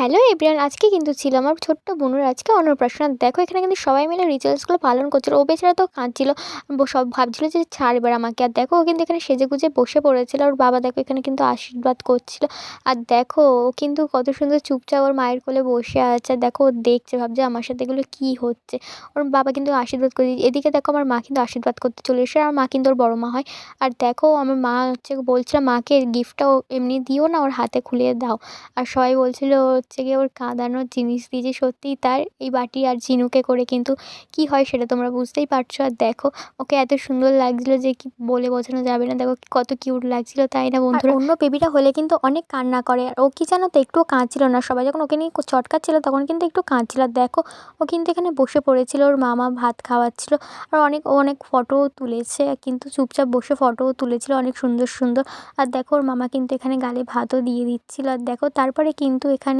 Hello everyone, আজকে কিন্তু ছিল আমার ছোট্ট বোনের আজকে অন্নপ্রাশন। আর দেখো এখানে কিন্তু সবাই মিলে রিচুয়ালসগুলো পালন করছিল। ও বেচারা তো কাঁদছিল। সব ভাবছিল যে ছাড় এবার আমাকে। আর দেখো ও কিন্তু এখানে সেজেগুজে বসে পড়েছিল। ওর বাবা দেখো এখানে কিন্তু আশীর্বাদ করছিল। আর দেখো ও কিন্তু কত সুন্দর চুপচাপ ওর মায়ের কোলে বসে আছে। আর দেখো ও দেখছে, ভাবছে আমার সাথে এগুলো কী হচ্ছে। ওর বাবা কিন্তু আশীর্বাদ করে এদিকে দেখো আমার মা কিন্তু আশীর্বাদ করতে চলে এসেছে। আর মা কিন্তু ওর বড় মা হয়। আর দেখো আমার মা হচ্ছে বলছিল মাকে গিফটটাও এমনি দিও না, ওর হাতে খুলে দাও। আর সবাই বলছিল হচ্ছে গিয়ে ওর কাঁদানোর জিনিস দিয়ে যে সত্যিই তার এই বাটি আর ঝিনুকে করে কিন্তু কী হয় সেটা তোমরা বুঝতেই পারছো। আর দেখো ওকে এত সুন্দর লাগছিল যে কি বলে বোঝানো যাবে না। দেখো কত কিউট লাগছিল, তাই না বন্ধুরা? অন্য বেবিটা হলে কিন্তু অনেক কান্না করে, আর ও কি জানো তো একটুও কাঁদছিল না। সবাই যখন ওকে নিয়ে চটকাচ্ছিল তখন কিন্তু একটু কাঁদছিল। আর দেখো ও কিন্তু এখানে বসে পড়েছিল, ওর মামা ভাত খাওয়াচ্ছিল। আর ও অনেক ফটোও তুলেছে, কিন্তু চুপচাপ বসে ফটোও তুলেছিল অনেক সুন্দর সুন্দর। আর দেখো ওর মামা কিন্তু এখানে গালে ভাতও দিয়ে দিচ্ছিল। আর দেখো তারপরে কিন্তু এখানে